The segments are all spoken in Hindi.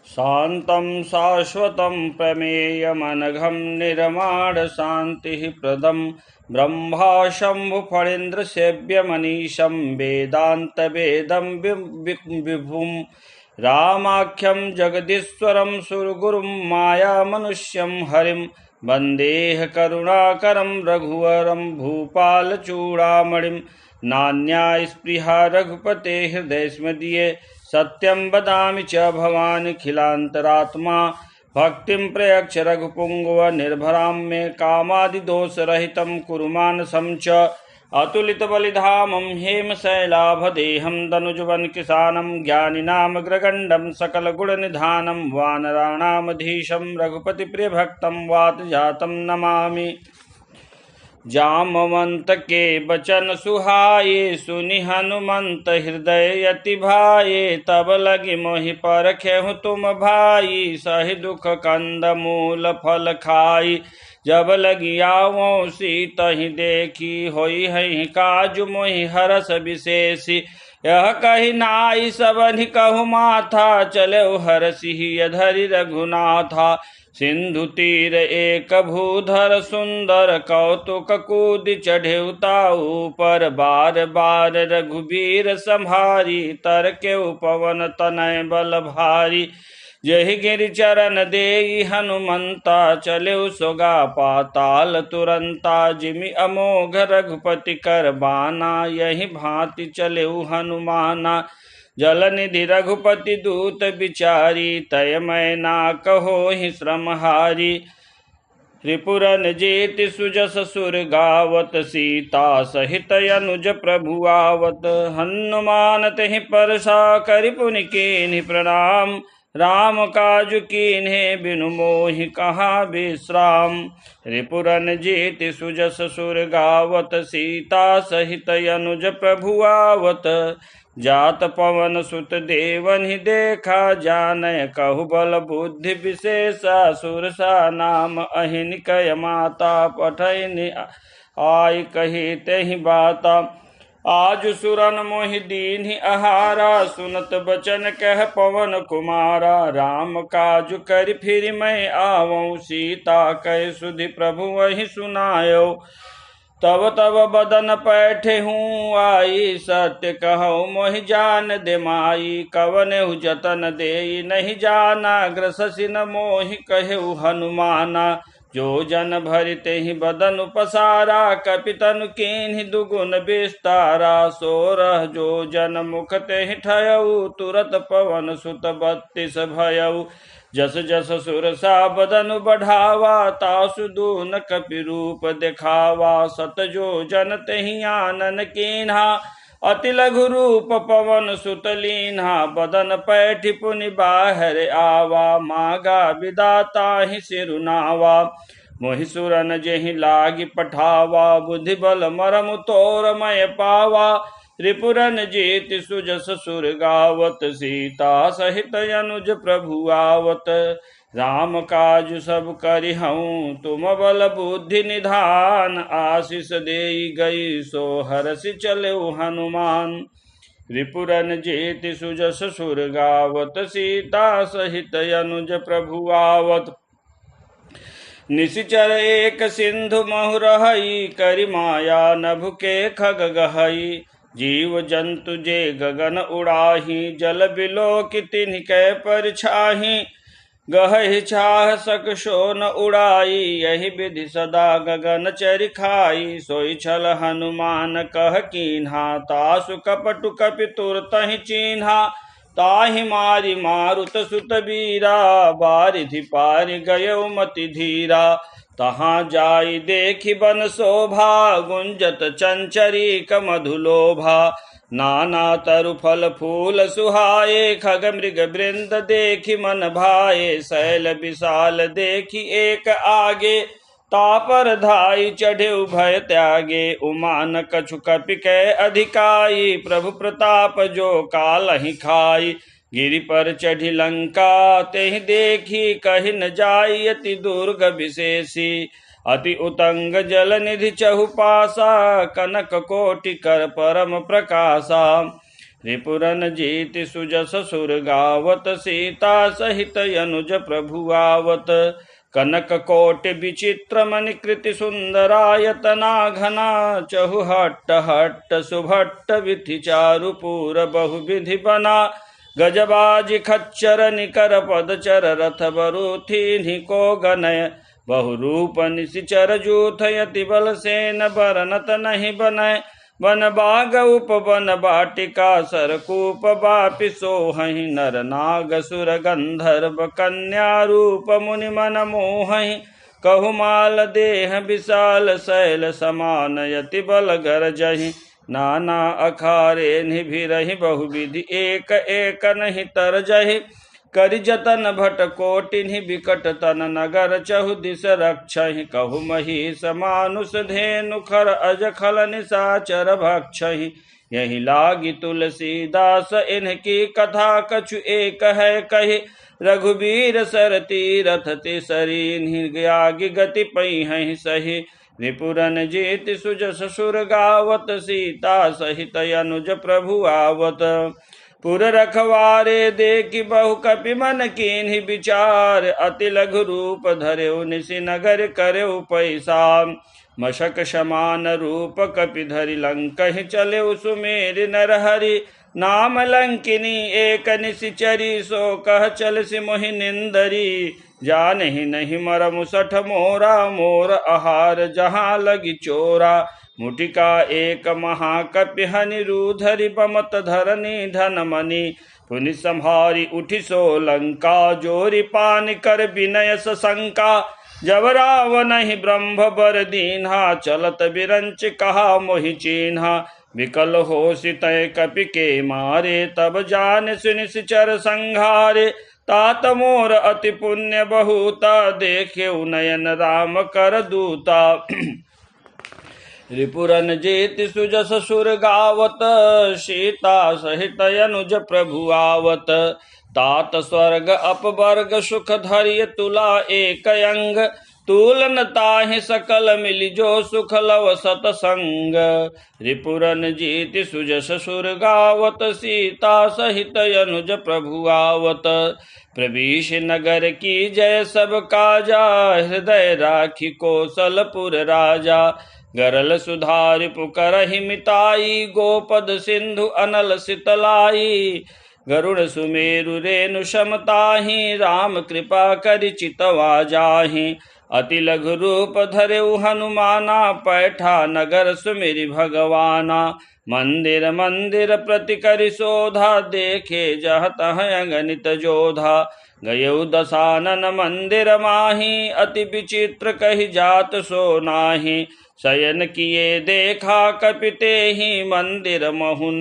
शान्तं शाश्वतं प्रमेयमनघं निर्माण शान्तिः प्रदं ब्रह्मा शम्भुफणीन्द्रसेव्यमनीशं वेदान्तवेदं विभुं रामाख्यं जगदीश्वरं सुरगुरुं मायामनुष्यं हरिं वन्देह करुणाकरं रघुवरं भूपालचूडामणिं नान्या स्पृहा रघुपते हृदयस्मदीये सत्यं वदामि च भवानिखिलान्तरात्मा भक्तिं प्रयच्छ रघुपुङ्गव निर्भरां मे कामादिदोषरहितं कुरु मानसं च अतुलितबलिधामं हेमशैलाभदेहं दनुजवन किसानं ज्ञानिनामग्रगण्डं सकलगुणनिधानं वानराणामधीशं रघुपतिप्रियभक्तं वातजातं नमामि। जामवंत के बचन सुहाये सुनि हनुमंत हृदय अति भाये तब लगी मोहि परखेहु तुम भाई सहि दुख कंद मूल फल खाई जब लगी आवो सीतहि देखी होई है काजु मोहि हरस विशेषी यह कही नाई सबनि कहु माथा चले हरसिहि धरि रघुनाथा सिंधु तीर एक भूधर सुंदर कौतुक कूद चढ़ेउताऊ पर बार बार रघुबीर संभारी तर के पवन तनय बल भारी जहि गिरि चरण देई हनुमंता चले सोगा पाताल तुरंता जिमि अमोघ रघुपति कर बाना यही भांति चले हनुमाना जलनिधि रघुपति दूत बिचारी तय मैं ना कहो ही श्रम हारी त्रिपुरन जेति सुजस सुर गावत सीता सहित अनुज प्रभु आवत हनुमान तहि परसा करि पुनि कीन्हि प्रणाम राम काजु कीन्हे बिनु मोहि कहाँ विश्राम त्रिपुरन जेति सुजस सुर गावत सीता सहित अनुज प्रभु आवत जात पवन सुत देवनि देखा जानय कहु बल बुद्धि विशेषा सुरसा नाम अहिन कय माता पठैनि आय कही तेहि बाता आज सुरन मोहि दीन्हि आहारा सुनत बचन कह पवन कुमारा राम काजु कर फिर मैं आवऊँ सीता कह सुधि प्रभु वही सुनायो तब तब बदन पैठे हूँ आई सत्य कहो मोहि जान दे माई कवनेहु जतन दे नहीं जाना ग्रससिन मोहि कहेउ हनुमाना जो जन भरिते ही बदन पसारा कपितनु कीन्हि दुगुन विस्तारा सोरह जो जन मुख ते ही ठयऊ तुरत पवन सुत 32 भयऊ जस जस सुरसा बदन बढ़ावा तासु दून कपि रूप दिखावा सत जो जन तहि आनन कीन्हा अति लघु रूप पवन सुत लीन्हा बदन पैठि पुनि बाहर आवा मागा विदाता ही सिरुनावा मोहि सुरन जेहि लागी पठावा बुद्धि बल मरम तोर मय पावा त्रिपुरन जेति सुजस सुर गावत सीता सहित अनुज प्रभु आवत राम काजु सब करिहऊँ तुम बल बुद्धि निधान आशीष देई गई सो हरसि चले हनुमान त्रिपुरन जेति सुजस सुर गावत सीता सहित अनुज प्रभु आवत निशिचर एक सिंधु महु रहई करि माया नभु के खग गहई जीव जंतु जे गगन उड़ाही जल बिलो की तिन्हि कै परछाही गहहि छाह सक शोन उड़ाई यही विधि सदा गगन चरि खाई सोई छल हनुमान कह कीन्हा तासु कपटु कपि तुरतहि चीन्हा ताहि मारि मारुत सुत बीरा बारिधि पारि गयो मति धीरा तहाँ जाई देखि बन शोभा गुंजत चंचरी मधुलोभा नाना तरु फल फूल सुहाए खग मृग वृंद देखि मन भाए शैल विशाल देखि एक आगे तापर धाई चढ़े भय त्यागे उमान कछु कपि कै अधिकाई प्रभु प्रताप जो कालहि खाई गिरि पर चढ़ी लंका तेहि देखी कहि न जाई अति दुर्ग विशेषी अति उतंग जल निधि चहुपासा कनक कोटि कर परम प्रकाशा रिपुरन जीत सुजस सुर गावत सीता सहित अनुज प्रभु आवत कनक कोट विचित्र मणि कृति सुंदरायतना घना चहुहट्ट हट्ट सुभट्ट विधि चारु पूर बहुविधि बना गजबाज खच्चर निकर पदचर रथ बरूथी निको गनय बहुरूप निशिचर जूथ यति बल सेन बरनत नहीं बनय वन बाग उपवन बाटिका सरकूप बापि सोहहि नर नाग सुर गंधर्व कन्या रूप मुनि मन मोहहि कहुमाल देह विशाल शैल समान यति बल गरजहि नाना अखारे निभिरहि बहुविधि एक एक नहीं तरजहि करि जतन भट कोटिनि विकट तन नगर चहु दिस रक्षहि कहु महिष मानुष धेनु खर अज खल निशाचर भक्षहि यही लागी तुलसीदास इनकी कथा कछु एक है कही रघुबीर सर तीरथ ते सरीन्हि त्यागी गति पई सही रिपुरन जीत सुजस सुर गावत सीता सहित अनुज प्रभु आवत पुर रखवारे देखि बहु कपि मन कीन्हि विचार अति लघु रूप धर्यो निशि नगर कर्यो पैसा मशक समान रूप कपि धरि लंकहि चले सुमेर नरहरि नाम लंकिनी एक निशिचरी सो कह चल सि मोहि निंदरी जानहि नहीं मरमु सठ मोरा मोर आहार जहाँ लगी चोरा मुटिका एक महाकपि हनि रूधरि बमत धरनी धन मणि पुनि संहारी उठि सो लंका जोरि पान कर विनय सशंका जब रावण ही ब्रह्म बर दीन्हा चलत बिरंच कहा मोहि चिन्हा विकल हो सितय कपि के मारे तब जान सुनिश्चर संघारे तात मोर अति पुण्य बहुता देखे नयन राम कर दूता रिपुरन जीत सुजस सुर गावत सीता सहित अनुज प्रभु आवत तात स्वर्ग अपवर्ग सुख धैर्य तुला एक अंग तूलन ताहि सकल मिली जो सुख लव सतसंग रिपुरन जीत सुजस सुर गावत सीता सहित अनुज प्रभु आवत प्रवीश नगर की जय सब काजा हृदय राखी कौशलपुर राजा गरल सुधारि पुकरहि मिताई गोपद सिंधु अनल सितलाई गरुड़ सुमेरु रेणु समताहि राम कृपा करि चितवा जाहि अति लघु रूप धरेउ हनुमाना पैठा नगर सुमिरि भगवाना मंदिर मंदिर प्रति करि शोधा देखे जह तह अगणित जोधा गयउ दशानन मंदिर माही अति विचित्र कहि जात सो नाही शयन किए देखा कपिते ही मंदिर महुन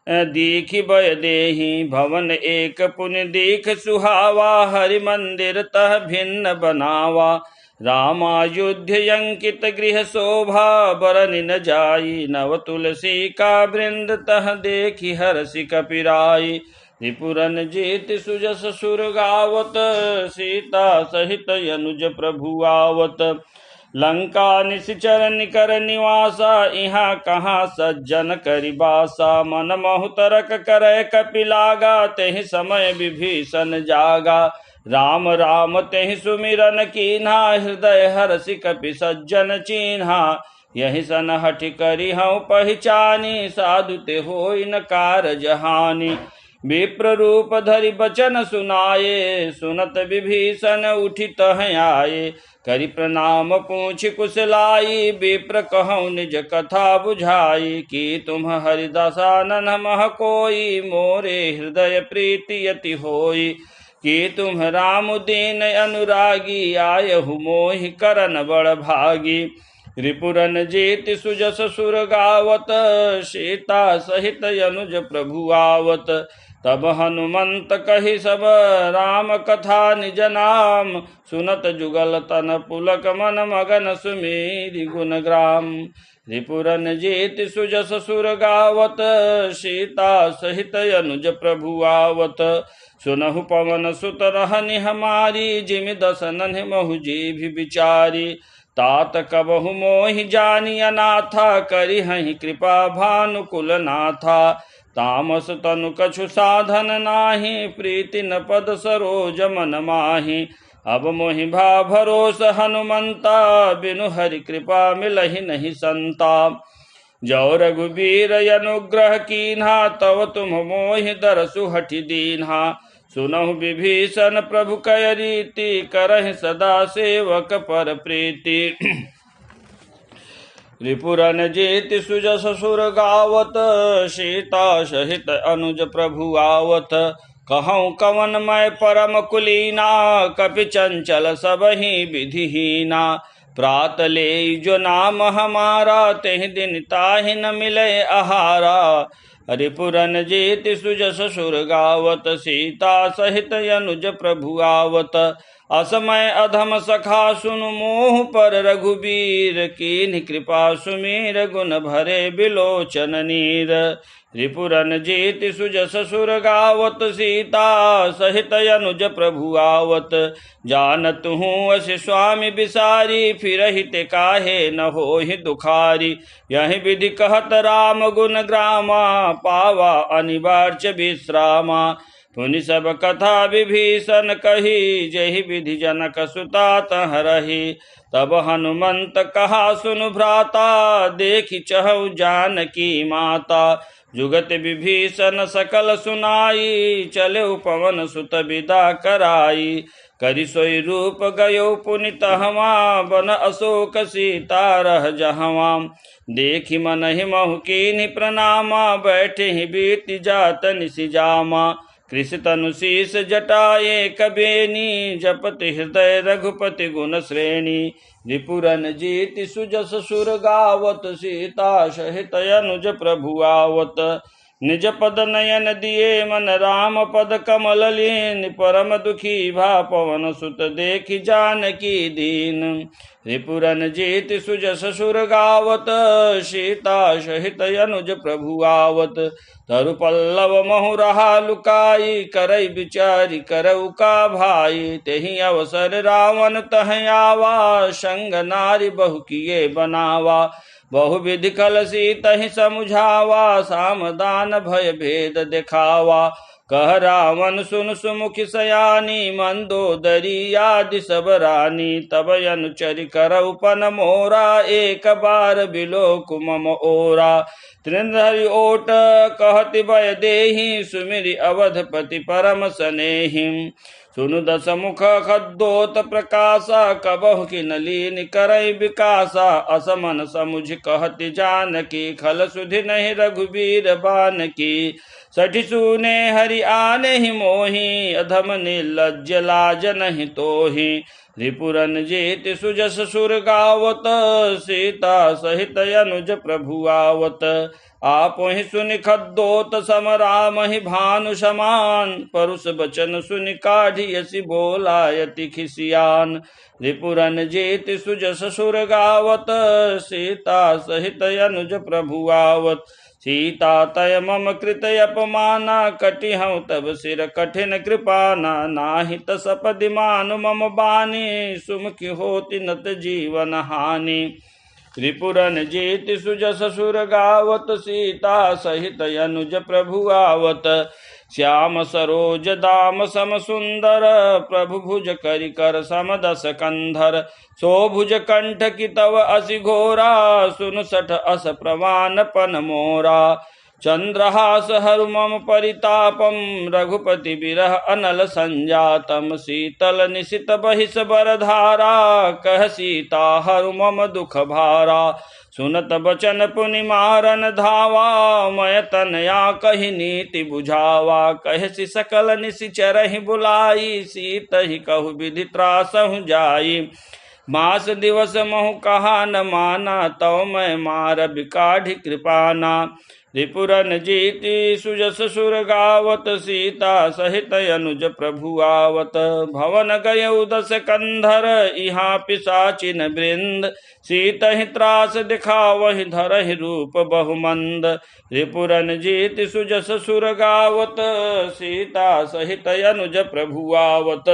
दीखि बय देहि भवन एक पुण्य दीख सुहावा हरि मंदिर तह भिन्न बनावा रामायुध्य अंकित गृह शोभा बरनि न जाई नव तुलसी का वृंद तह देखि हर्षि कपिराई रिपुरन जीत सुजस सुर गावत सीता सहित अनुज प्रभु आवत लंका निशिचर निकर निवासा इहाँ कहाँ सज्जन करिबासा मन महुतरक करे कपिलागा तेहि समय विभीषण जागा राम राम तेहि सुमिरन कीन्हा हृदय हर्षि कपि सज्जन चीन्हा यही सन हठ करि हूँ पहचानी साधु ते होई न कारज हानि विप्र रूप धरि बचन सुनाये सुनत विभीषण उठि तह आये करि प्रणाम पूछ कुशलाई विप्र कहूँ निज कथा बुझाई कि तुम हरिदासानन मह कोई मोरे हृदय प्रीति यति होई कि तुम राम दीन अनुरागी आयहु मोहि करन बड़ भागी रिपुरन जीत सुजस सुर गावत सीता सहित अनुज प्रभु आवत तब हनुमंत कहि सब राम कथा निज नाम सुनत जुगल तन पुलक मन मगन सुमेरि गुण ग्राम रिपुरन जीत सुजस सुर गावत सीता सहित अनुज प्रभु आवत सुनहु पवन सुत रहनि हमारी जिमि दसन महु जीभि विचारी तात कबहु मोहि जानी अनाथा करि हहि कृपा भानुकुल नाथा तामस तनु कछु साधन नाही, प्रीति न पद सरोज मन माही। अब मोहि भा भरोस हनुमंता, बिनु हरि कृपा मिलहि नहीं संता। जो रघुबीर अनुग्रह कीन्हा, तव तुम मोहि दरसु हठि दीन्हा। सुनहु विभीषण प्रभु कय रीति, करहि सदा सेवक पर प्रीति। रिपुरन जेति सुजस सुर गावत, सीता सहित अनुज प्रभु आवत। कहूँ कवन मैं परम कुलीना, कपि चंचल सबहि विधिहीना। प्रात ले जो नाम हमारा, तेहि दिन ताहि न मिले आहारा। रिपुरन जेति सुजस सुर गावत, सीता सहित अनुज प्रभु आवत। असमय अधम सखा सुन मोह पर, रघुबीर कीन्हि कृपा सुमीर। गुण भरे बिलोचन नीर। रिपुरन जेति सुजस सुर गावत, सीता सहित अनुज प्रभु आवत। जानत हूँ अस स्वामी बिसारी, फिरहि ते काहे न होहि दुखारी। यही विधि कहत राम गुण ग्रामा, पावा अनिवार्य विश्रामा। पुनि सब कथा विभीषण कही, जहि विधि जनक सुता तहरहि। तब हनुमंत कहा सुन भ्राता, देखि चहु जानकी माता। जुगत विभीषण सकल सुनाई, चले पवन सुत विदा कराई। करि सोई रूप गयो पुनि तहवा, बन अशोक सीता रह जहवा। देखि मन ही महु कीन्हि प्रणामा, बैठे ही बीति जात निसिजामा। कृष तनु शीस जटाए कबेनी, जपति हृदय रघुपति गुण श्रेणी। रिपुरन जेति सुजस सुर गावत, सीता सहित अनुज प्रभु आवत। निज पद नयन दिए मन राम पद कमल लीन, परम दुखी भा पवन सुत देखि जानकी दीन। रिपुरन जेति सुजस सुर गावत, सीता सहित अनुज प्रभु आवत। तरु पल्लव महु रहा लुकाई, करई विचारि करऊ का भाई। तेहि अवसर रावण तह आवा, संग नारी बहु किए बनावा। बहु विधि कल सीतहि समुझावा, सामदान भय भेद दिखावा। कह रावण सुन सुमुखि सयानी, मंदोदरी आदि सब रानी। तब अनुचरि करऊ पन मोरा, एक बार बिलोक मम ओरा। त्रिनधरि ओट कहति भय देहि, सुमिरि अवधपति परम स्नेहि। सुनु दस मुख खद्दोत प्रकाशा, कबहु किन लीन करई विकासा। असमन समुझ कहति जानकी, खल सुधि नहीं रघुबीर बानकी। सठि सूने हरि आने ही मोहि, अधम निर्लज्ज लाज नहीं तोहि। रिपुरन जेति सुजस सुर गावत, सीता सहित अनुज प्रभु आवत। आपहि सुनि खद्दोत सम रामहि भानु समान, परुष बचन सुनि काढ़ियसि बोलायति खिसियान। रिपुरन जेति सुजस सुर गावत, सीता सहित अनुज प्रभु आवत। सीता तय मम कृत अपमाना, कटिहउ तब सिर कठिन कृपाना। नाहि तस पदि मानु मम बानी, सुमुखि होति नत जीवन हानि। रिपुरन जेति सुजस सुर गावत, सीता सहित अनुज प्रभु आवत। श्याम सरोज दाम सम सुंदर, प्रभु भुज करि कर सम दस कंधर। सो भुज कंठ की तव असि घोरा, सुन सठ अस प्रवान पन मोरा। चंद्रहास हरु मम परितापम, रघुपति बिरह अनल संजातम। शीतल निशित बहिष बरधारा, कह सीता हरु मम दुख भारा। सुनत बचन पुनि मारन धावा, मय तनया कहि नीति बुझावा। कहसि सकल निशिचरहि बुलाई, सीत ही कहु विधि त्रासहु जाई। मास दिवस महु कहा न माना, तव मैं मार बिकाढ़ि कृपाना। रिपुरन जेति सुजस सुर गावत, सीता सहित अनुज प्रभु आवत। भवन गयउ दस कंधर, इहाँ पिशाचिन वृंद। सीतहि त्रास दिखावहि धरहि रूप बहुमंद। रिपुरन जेति सुजस सुर गावत, सीता सहित अनुज प्रभु आवत।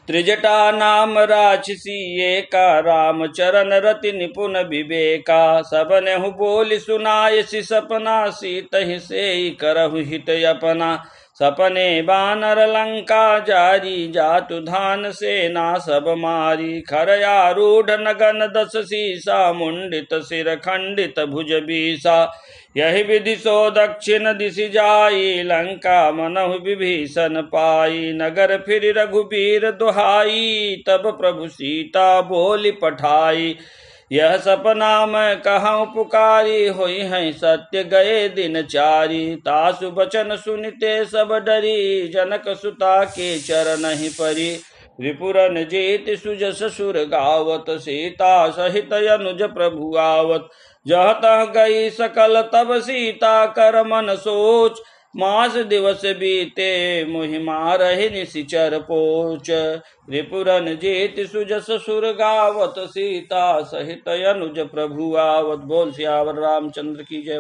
त्रिजटा नाम राक्षसी एका, राम चरण रति निपुण विवेका। सबनेहु बोल सुनाय सि सपना, सीतहि सेई करहु हित अपना। सपने बानर लंका जारी, जातु धान सेना सब मारी। खरयारूढ़ नगन दस सीसा, मुंडित सिर खंडित भुज बीसा। यही विधि सो दक्षिण दिशि जाई, लंका मनहु विभीषण पाई। नगर फिर रघुबीर दुहाई, तब प्रभु सीता बोली पठाई। यह सपना मैं कहूँ पुकारी, होई है सत्य गए दिन चारी। तासु बचन सुनिते सब डरी, जनक सुता के चरण ही परी। रिपुरन जेत सुजस सुर गावत, सीता सहित अनुज प्रभु आवत। जह तह गई सकल तब सीता, कर मन सोच मास दिवस बीते। मोहि मारहि निशिचर पोच। रिपुरन जेत सुजस सुर गावत, सीता सहित अनुज प्रभु आवत। बोल सियावर रामचंद्र की जय।